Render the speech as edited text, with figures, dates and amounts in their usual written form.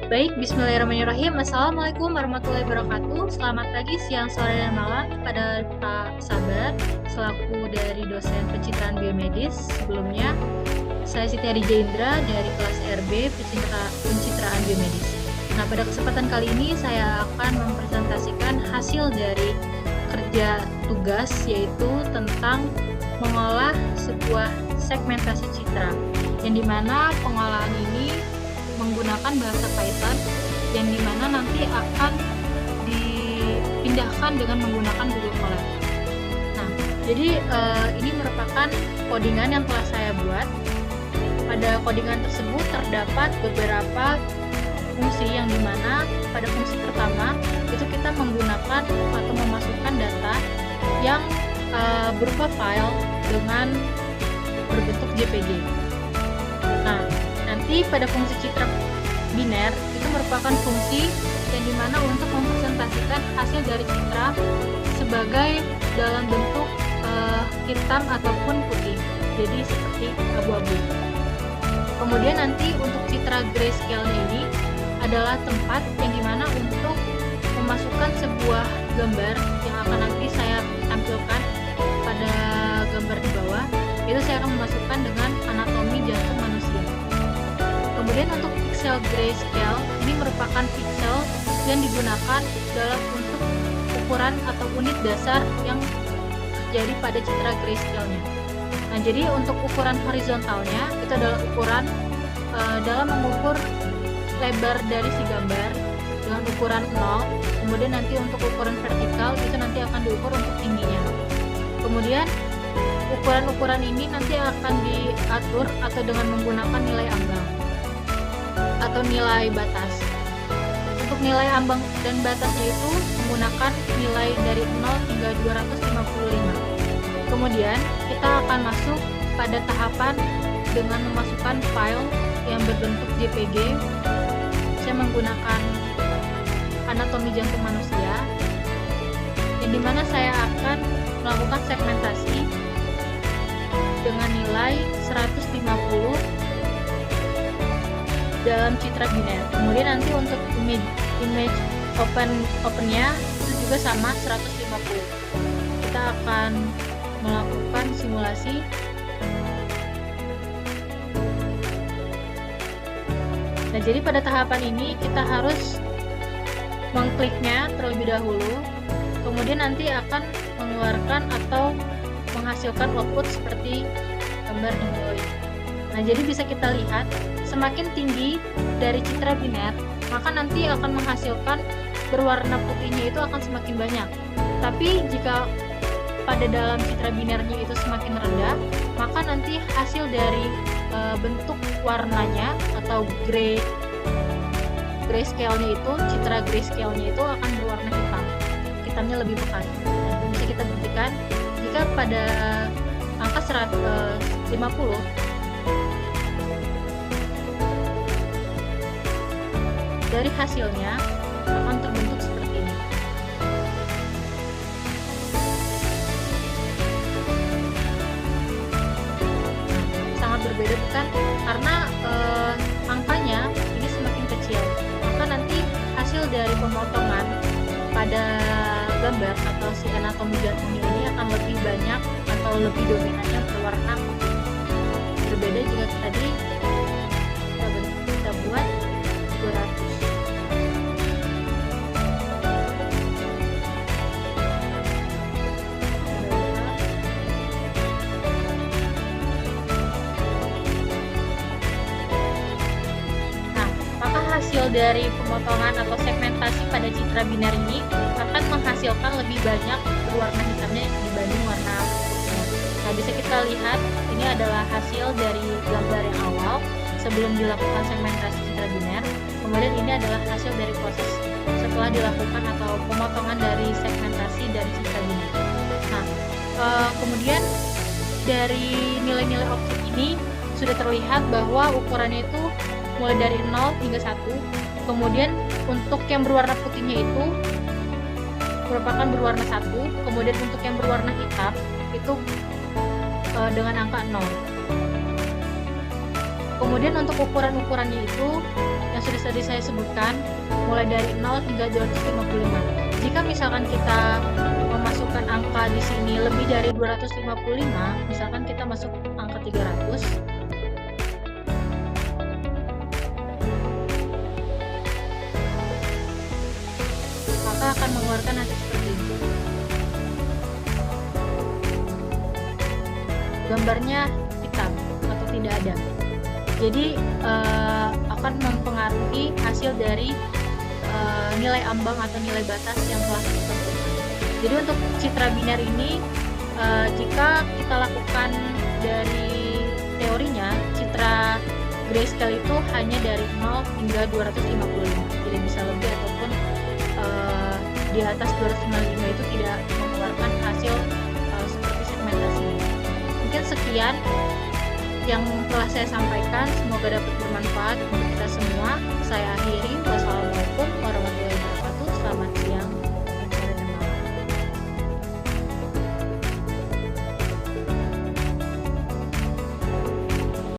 Baik, bismillahirrahmanirrahim. Assalamualaikum warahmatullahi wabarakatuh. Selamat pagi, siang, sore, dan malam kepada Pak Sabar, selaku dari dosen pencitraan biomedis. Sebelumnya, saya Siti Hadijah Indra dari kelas RB Pencitraan Biomedis. Nah, pada kesempatan kali ini saya akan mempresentasikan hasil dari kerja tugas, yaitu tentang mengolah sebuah segmentasi citra, yang dimana pengolahan ini menggunakan bahasa Python, yang dimana nanti akan dipindahkan dengan menggunakan Google Colab. Nah, jadi ini merupakan codingan yang telah saya buat. Pada codingan tersebut terdapat beberapa fungsi, yang dimana pada fungsi pertama itu kita menggunakan atau memasukkan data yang berupa file dengan berbentuk JPG. Nah, nanti pada fungsi citra biner itu merupakan fungsi yang dimana untuk mempresentasikan hasil dari citra sebagai dalam bentuk hitam ataupun putih, jadi seperti abu-abu. Kemudian nanti untuk citra grayscale-nya ini adalah tempat yang dimana untuk memasukkan sebuah gambar yang akan nanti saya tampilkan pada gambar di bawah. Itu saya akan memasukkan dengan anatomi jantung manusia. Kemudian untuk pixel grayscale, ini merupakan pixel yang digunakan dalam untuk ukuran atau unit dasar yang terjadi pada citra grayscale-nya. Nah, jadi untuk ukuran horizontalnya itu adalah ukuran dalam mengukur lebar dari si gambar dengan ukuran 0. Kemudian nanti untuk ukuran vertikal itu nanti akan diukur untuk tingginya. Kemudian ukuran-ukuran ini nanti akan diatur atau dengan menggunakan nilai ambang atau nilai batas. Untuk nilai ambang dan batasnya itu menggunakan nilai dari 0 hingga 255. Kemudian kita akan masuk pada tahapan dengan memasukkan file yang berbentuk JPG. Saya menggunakan anatomi jantung manusia, yang dimana saya akan melakukan segmentasi dengan nilai 150 dalam citra biner. Kemudian nanti untuk image opennya itu juga sama 150. Kita akan melakukan simulasi. Nah, jadi pada tahapan ini kita harus mengkliknya terlebih dahulu, kemudian nanti akan mengeluarkan atau menghasilkan output seperti gambar di bawah ini. Nah, jadi bisa kita lihat semakin tinggi dari citra biner, maka nanti akan menghasilkan berwarna putihnya itu akan semakin banyak. Tapi jika pada dalam citra binernya itu semakin rendah, maka nanti hasil dari bentuk warnanya atau grayscale-nya itu, citra grayscale-nya itu akan berwarna hitam. Hitamnya lebih pekat. Nah, bisa kita buktikan jika pada angka 150 dari hasilnya akan terbentuk seperti ini. Sangat berbeda bukan? Karena angkanya ini semakin kecil, maka nanti hasil dari pemotongan pada gambar atau si anatomi jantungnya ini akan lebih banyak atau lebih dominannya berwarna putih. Berbeda jika tadi kita buat 200. Hasil dari pemotongan atau segmentasi pada citra biner ini akan menghasilkan lebih banyak berwarna hitamnya dibanding warna putihnya. Nah, bisa kita lihat ini adalah hasil dari gambar yang awal sebelum dilakukan segmentasi citra biner. Kemudian ini adalah hasil dari proses setelah dilakukan atau pemotongan dari segmentasi dari citra biner. Nah, kemudian dari nilai-nilai objek ini sudah terlihat bahwa ukurannya itu mulai dari 0 hingga 1. Kemudian untuk yang berwarna putihnya itu merupakan berwarna 1. Kemudian untuk yang berwarna hitam itu dengan angka 0. Kemudian untuk ukuran-ukurannya itu yang sudah tadi saya sebutkan, mulai dari 0 hingga 255. Jika misalkan kita memasukkan angka di sini lebih dari 255, misalkan kita masuk angka 300, maka akan mengeluarkan nanti seperti ini. Gambarnya hitam atau tidak ada. Jadi akan mempengaruhi hasil dari nilai ambang atau nilai batas yang telah kita tentukan. Jadi untuk citra biner ini, jika kita lakukan dari teorinya, citra grayscale itu hanya dari 0 hingga 255. Jadi bisa lebih ataupun di atas 255 itu tidak mengeluarkan hasil seperti segmentasi. Mungkin sekian yang telah saya sampaikan, semoga dapat bermanfaat untuk kita semua. Saya akhiri. Wassalamualaikum.